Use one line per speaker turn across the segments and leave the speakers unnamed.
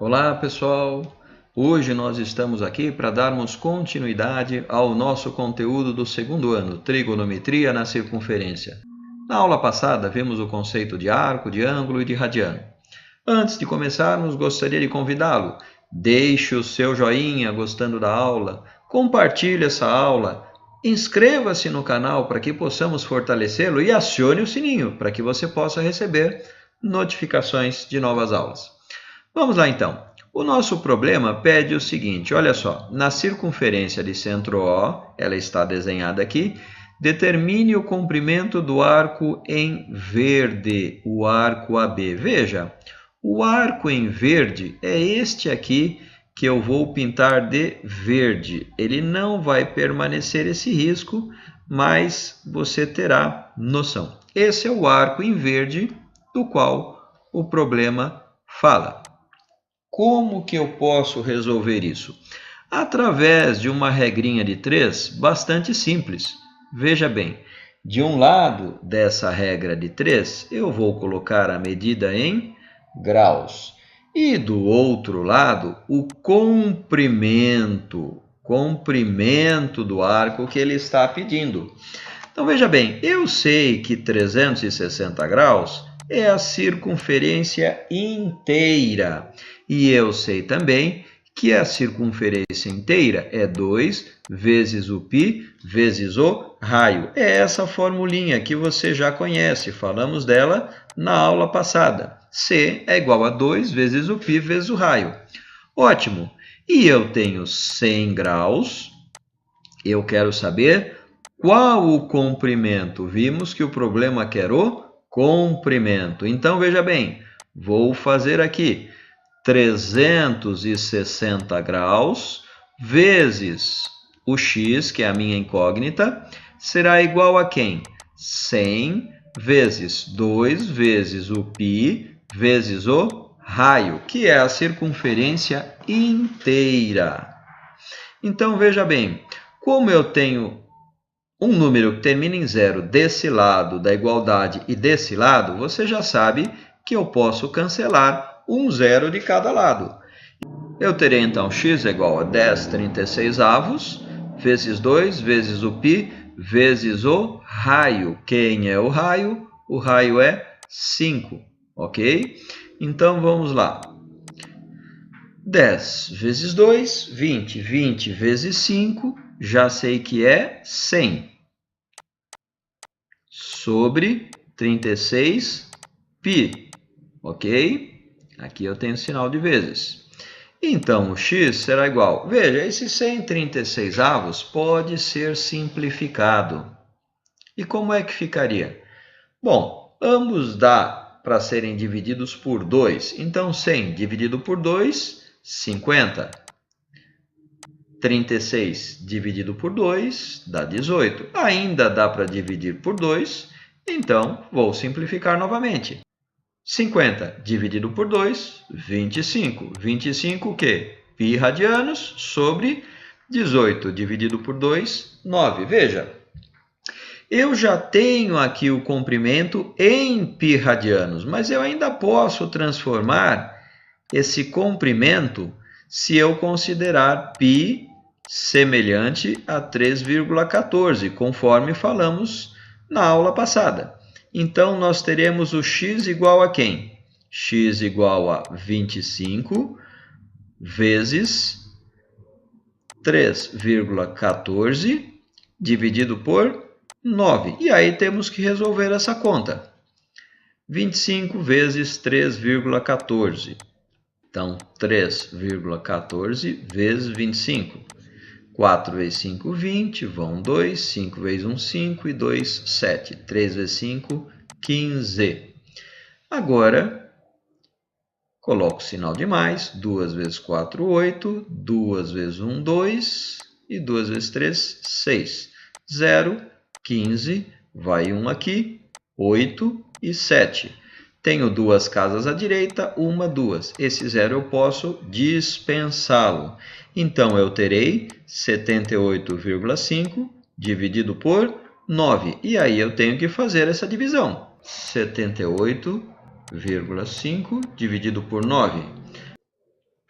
Olá pessoal, hoje nós estamos aqui para darmos continuidade ao nosso conteúdo do segundo ano, Trigonometria na Circunferência. Na aula passada vimos o conceito de arco, de ângulo e de radiano. Antes de começarmos, gostaria de convidá-lo. Deixe o seu joinha gostando da aula, compartilhe essa aula, inscreva-se no canal para que possamos fortalecê-lo e acione o sininho para que você possa receber notificações de novas aulas. Vamos lá então. O nosso problema pede o seguinte, olha só, na circunferência de centro O, ela está desenhada aqui, determine o comprimento do arco em verde, o arco AB. Veja, o arco em verde é este aqui que eu vou pintar de verde. Ele não vai permanecer esse risco, mas você terá noção. Esse é o arco em verde do qual o problema fala. Como que eu posso resolver isso? Através de uma regrinha de 3 bastante simples. Veja bem, de um lado dessa regra de 3, eu vou colocar a medida em graus. E do outro lado, o comprimento do arco que ele está pedindo. Então, veja bem, eu sei que 360 graus é a circunferência inteira. E eu sei também que a circunferência inteira é 2 vezes o π vezes o raio. É essa formulinha que você já conhece, falamos dela na aula passada. C é igual a 2 vezes o π vezes o raio. Ótimo! E eu tenho 100 graus, eu quero saber qual o comprimento. Vimos que o problema quer o comprimento. Então, veja bem, vou fazer aqui 360 graus vezes o x, que é a minha incógnita, será igual a quem? 100 vezes 2 vezes o π vezes o raio, que é a circunferência inteira. Então, veja bem, como eu tenho um número que termina em zero desse lado da igualdade e desse lado, você já sabe que eu posso cancelar um zero de cada lado. Eu terei então x igual a 10/36 vezes 2 vezes o π vezes o raio. Quem é o raio? O raio é 5, ok? Então vamos lá. 10 vezes 2, 20. 20 vezes 5, já sei que é 100. Sobre 36π, ok? Aqui eu tenho sinal de vezes. Então, o x será igual... Veja, esse 136 pode ser simplificado. E como é que ficaria? Bom, ambos dá para serem divididos por 2. Então, 100 dividido por 2, 50. 36 dividido por 2 dá 18. Ainda dá para dividir por 2, então vou simplificar novamente. 50 dividido por 2, 25. 25 o quê? Π radianos sobre 18 dividido por 2, 9. Veja, eu já tenho aqui o comprimento em π radianos, mas eu ainda posso transformar esse comprimento se eu considerar π semelhante a 3,14, conforme falamos na aula passada. Então, nós teremos o x igual a quem? X igual a 25 vezes 3,14 dividido por 9. E aí temos que resolver essa conta. 25 vezes 3,14. Então, 3,14 vezes 25. 4 vezes 5, 20, vão 2, 5 vezes 1, 5 e 2, 7. 3 vezes 5, 15. Agora, coloco o sinal de mais. 2 vezes 4, 8. 2 vezes 1, 2. E 2 vezes 3, 6. 0, 15, vai 1 aqui, 8 e 7. Tenho duas casas à direita, 1, 2. Esse zero eu posso dispensá-lo. Então, eu terei 78,5 dividido por 9. E aí eu tenho que fazer essa divisão. 78,5 dividido por 9.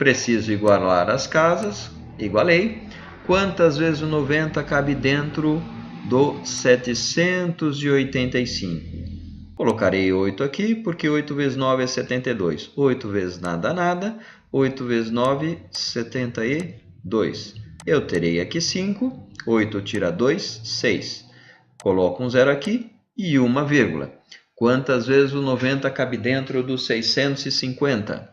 Preciso igualar as casas, igualei. Quantas vezes o 90 cabe dentro do 785? Colocarei 8 aqui, porque 8 vezes 9 é 72. 8 vezes nada, nada. 8 vezes 9, 72. Eu terei aqui 5. 8 tira 2, 6. Coloco um zero aqui e uma vírgula. Quantas vezes o 90 cabe dentro do 650?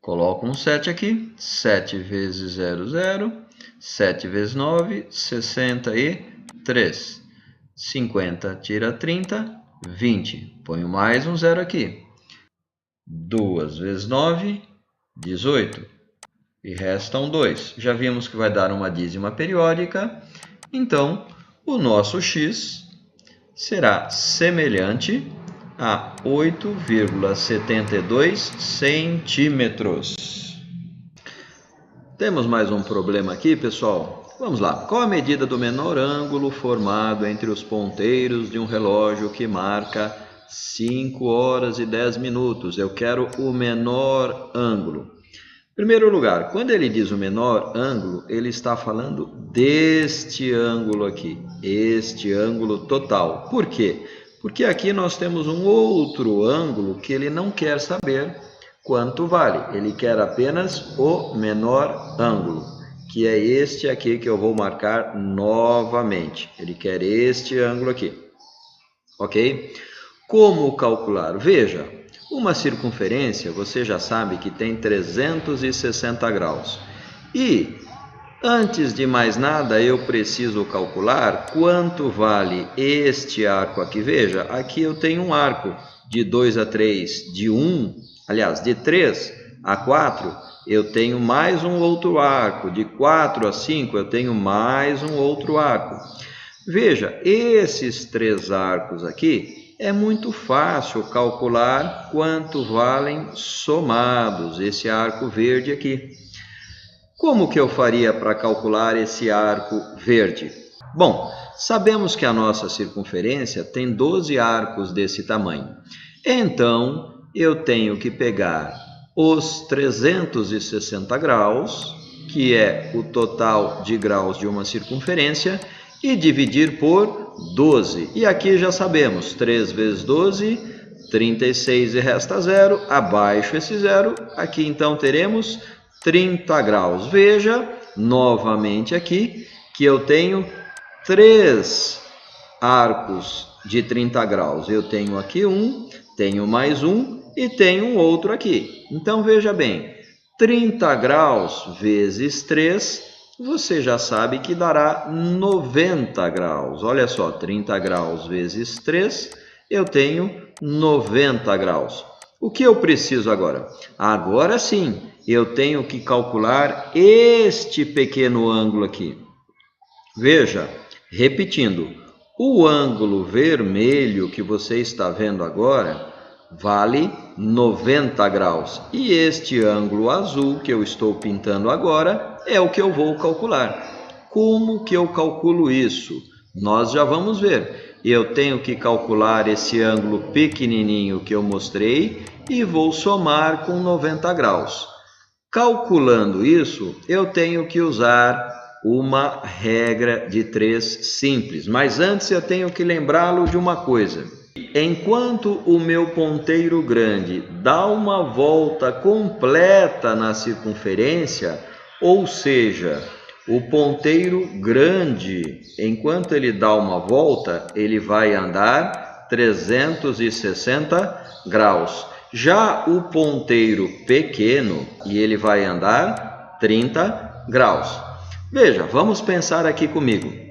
Coloco um 7 aqui. 7 vezes 0, 0. 7 vezes 9, 63. 50 tira 30, 20. Ponho mais um zero aqui. 2 vezes 9, 18. E restam 2. Já vimos que vai dar uma dízima periódica. Então, o nosso x será semelhante a 8,72 centímetros. Temos mais um problema aqui, pessoal. Vamos lá. Qual a medida do menor ângulo formado entre os ponteiros de um relógio que marca 5 horas e 10 minutos? Eu quero o menor ângulo. Em primeiro lugar, quando ele diz o menor ângulo, ele está falando deste ângulo aqui, este ângulo total. Por quê? Porque aqui nós temos um outro ângulo que ele não quer saber quanto vale. Ele quer apenas o menor ângulo, que é este aqui que eu vou marcar novamente. Ele quer este ângulo aqui, ok? Como calcular? Veja, uma circunferência, você já sabe que tem 360 graus. E, antes de mais nada, eu preciso calcular quanto vale este arco aqui. Veja, aqui eu tenho um arco de 2 a 3, de 3 a 4, eu tenho mais um outro arco. De 4 a 5, eu tenho mais um outro arco. Veja, esses 3 arcos aqui, é muito fácil calcular quanto valem somados, esse arco verde aqui. Como que eu faria para calcular esse arco verde? Bom, sabemos que a nossa circunferência tem 12 arcos desse tamanho. Então, eu tenho que pegar os 360 graus, que é o total de graus de uma circunferência, e dividir por 12. E aqui já sabemos, 3 vezes 12, 36 e resta 0. Abaixo esse 0, aqui então teremos 30 graus. Veja, novamente aqui, que eu tenho 3 arcos de 30 graus. Eu tenho aqui um, tenho mais um e tenho um outro aqui. Então, veja bem, 30 graus vezes 3, você já sabe que dará 90 graus. Olha só, 30 graus vezes 3, eu tenho 90 graus. O que eu preciso agora? Agora sim, eu tenho que calcular este pequeno ângulo aqui. Veja, repetindo, o ângulo vermelho que você está vendo agora vale 90 graus. E este ângulo azul que eu estou pintando agora é o que eu vou calcular. Como que eu calculo isso? Nós já vamos ver. Eu tenho que calcular esse ângulo pequenininho que eu mostrei e vou somar com 90 graus. Calculando isso, eu tenho que usar uma regra de 3 simples. Mas antes eu tenho que lembrá-lo de uma coisa. Enquanto o meu ponteiro grande dá uma volta completa na circunferência, ou seja, o ponteiro grande, enquanto ele dá uma volta, ele vai andar 360 graus. Já o ponteiro pequeno, ele vai andar 30 graus. Veja, vamos pensar aqui comigo.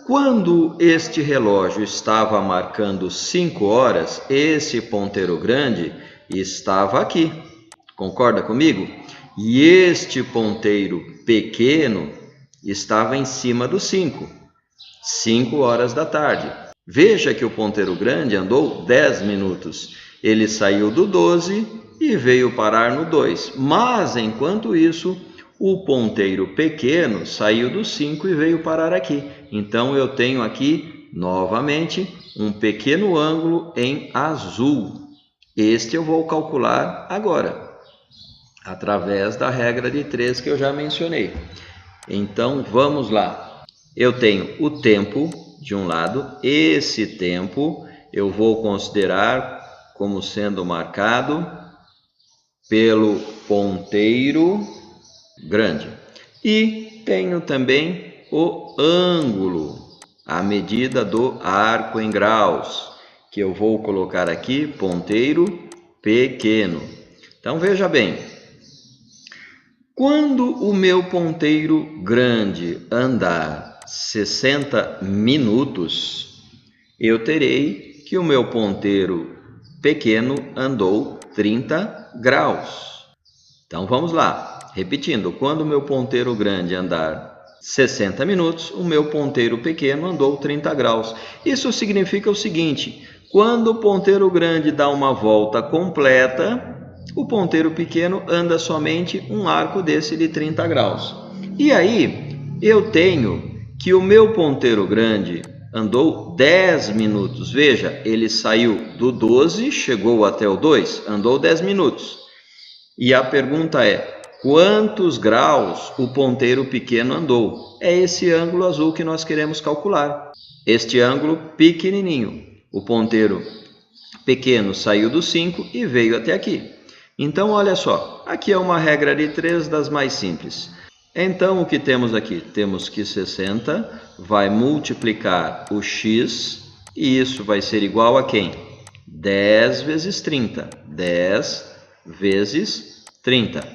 Quando este relógio estava marcando 5 horas, esse ponteiro grande estava aqui. Concorda comigo? E este ponteiro pequeno estava em cima do 5. 5 horas da tarde. Veja que o ponteiro grande andou 10 minutos. Ele saiu do 12 e veio parar no 2. Mas, enquanto isso, o ponteiro pequeno saiu do 5 e veio parar aqui. Então, eu tenho aqui, novamente, um pequeno ângulo em azul. Este eu vou calcular agora. através da regra de 3 que eu já mencionei. Então, vamos lá. Eu tenho o tempo de um lado. Esse tempo eu vou considerar como sendo marcado pelo ponteiro grande. E tenho também o ângulo, a medida do arco em graus, que eu vou colocar aqui, ponteiro pequeno. Então, veja bem, quando o meu ponteiro grande andar 60 minutos, eu terei que o meu ponteiro pequeno andou 30 graus. Então, vamos lá. Repetindo, quando o meu ponteiro grande andar 60 minutos, o meu ponteiro pequeno andou 30 graus. Isso significa o seguinte: quando o ponteiro grande dá uma volta completa, o ponteiro pequeno anda somente um arco desse de 30 graus. E aí, eu tenho que o meu ponteiro grande andou 10 minutos. Veja, ele saiu do 12, chegou até o 2, andou 10 minutos. E a pergunta é: quantos graus o ponteiro pequeno andou? É esse ângulo azul que nós queremos calcular. Este ângulo pequenininho. O ponteiro pequeno saiu do 5 e veio até aqui. Então, olha só, aqui é uma regra de 3 das mais simples. Então, o que temos aqui? Temos que 60 vai multiplicar o x, e isso vai ser igual a quem? 10 vezes 30. 10 vezes 30.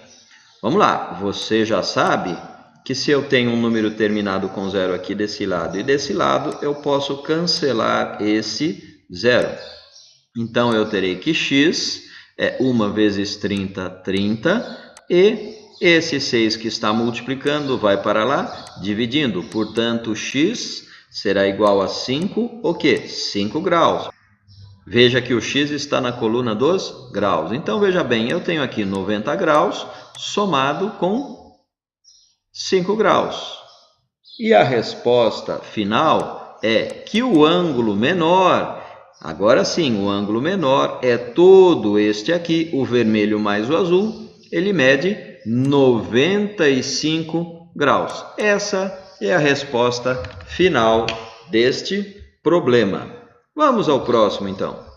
Vamos lá, você já sabe que se eu tenho um número terminado com 0 aqui desse lado e desse lado, eu posso cancelar esse 0. Então, eu terei que x é 1 vezes 30, 30, e esse 6 que está multiplicando vai para lá, dividindo. Portanto, x será igual a 5, o quê? 5 graus. Veja que o x está na coluna dos graus. Então, veja bem, eu tenho aqui 90 graus somado com 5 graus. E a resposta final é que o ângulo menor, agora sim, o ângulo menor é todo este aqui, o vermelho mais o azul, ele mede 95 graus. Essa é a resposta final deste problema. Vamos ao próximo, então.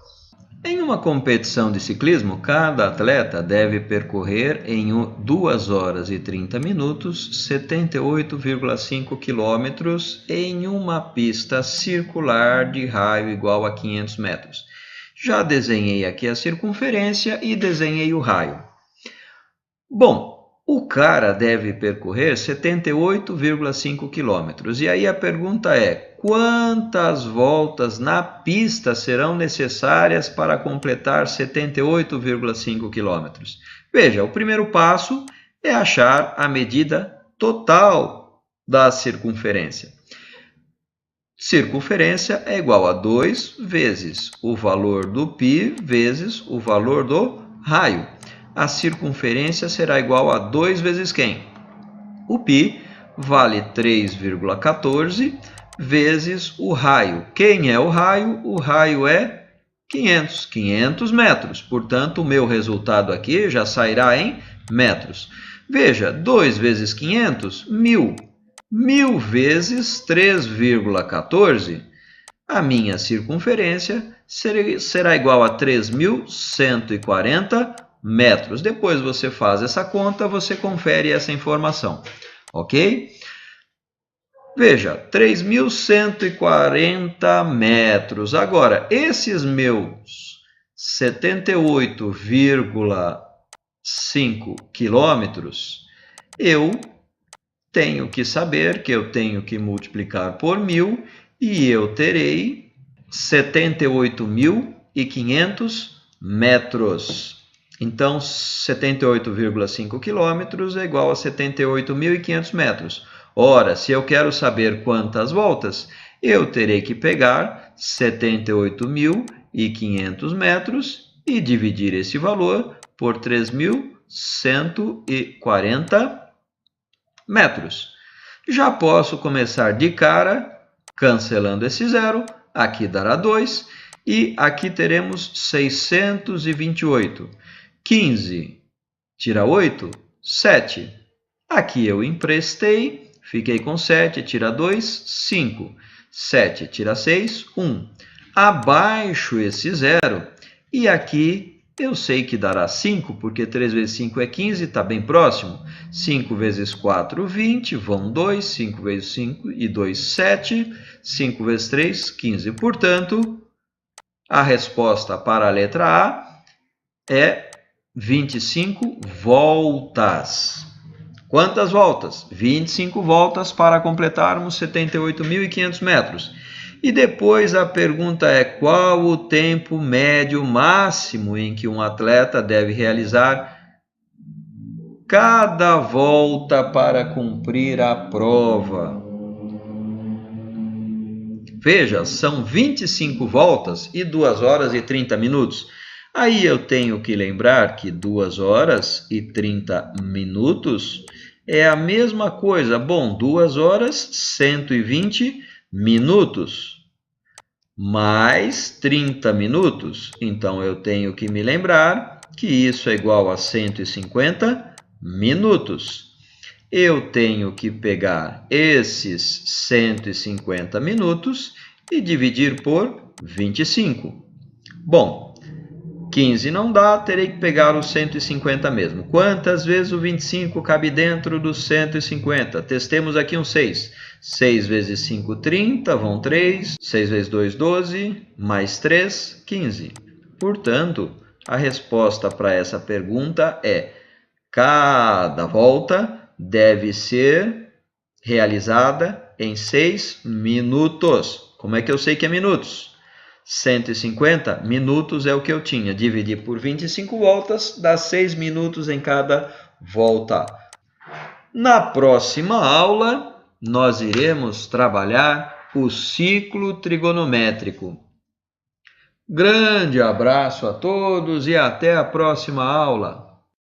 Em uma competição de ciclismo, cada atleta deve percorrer em 2 horas e 30 minutos 78,5 quilômetros em uma pista circular de raio igual a 500 metros. Já desenhei aqui a circunferência e desenhei o raio. Bom, o cara deve percorrer 78,5 quilômetros. E aí a pergunta é: quantas voltas na pista serão necessárias para completar 78,5 quilômetros? Veja, o primeiro passo é achar a medida total da circunferência. Circunferência é igual a 2 vezes o valor do π vezes o valor do raio. A circunferência será igual a 2 vezes quem? O π vale 3,14 vezes o raio. Quem é o raio? O raio é 500 metros. Portanto, o meu resultado aqui já sairá em metros. Veja, 2 vezes 500, 1.000. 1.000 vezes 3,14, a minha circunferência será igual a 3.140 metros. Depois você faz essa conta, você confere essa informação, ok? Veja, 3.140 metros. Agora, esses meus 78,5 quilômetros, eu tenho que saber que eu tenho que multiplicar por 1.000 e eu terei 78.500 metros. Então, 78,5 quilômetros é igual a 78.500 metros. Ora, se eu quero saber quantas voltas, eu terei que pegar 78.500 metros e dividir esse valor por 3.140 metros. Já posso começar de cara, cancelando esse zero, aqui dará 2, e aqui teremos 628. 15 tira 8, 7. Aqui eu emprestei, fiquei com 7, tira 2, 5. 7 tira 6, 1. Abaixo esse 0, e aqui eu sei que dará 5, porque 3 vezes 5 é 15, está bem próximo. 5 vezes 4, 20, vão 2, 5 vezes 5 e 2, 7, 5 vezes 3, 15. Portanto, a resposta para a letra A é 25 voltas. Quantas voltas? 25 voltas para completarmos 78.500 metros. E depois a pergunta é: qual o tempo médio máximo em que um atleta deve realizar cada volta para cumprir a prova? Veja, são 25 voltas e 2 horas e 30 minutos. Aí eu tenho que lembrar que 2 horas e 30 minutos é a mesma coisa. Bom, 2 horas, 120 minutos, mais 30 minutos. Então, eu tenho que me lembrar que isso é igual a 150 minutos. Eu tenho que pegar esses 150 minutos e dividir por 25. Bom, 15 não dá, terei que pegar os 150 mesmo. Quantas vezes o 25 cabe dentro dos 150? Testemos aqui um 6. 6 vezes 5, 30, vão 3. 6 vezes 2, 12, mais 3, 15. Portanto, a resposta para essa pergunta é: cada volta deve ser realizada em 6 minutos. Como é que eu sei que é minutos? 150 minutos é o que eu tinha. Dividir por 25 voltas, dá 6 minutos em cada volta. Na próxima aula, nós iremos trabalhar o ciclo trigonométrico. Grande abraço a todos e até a próxima aula!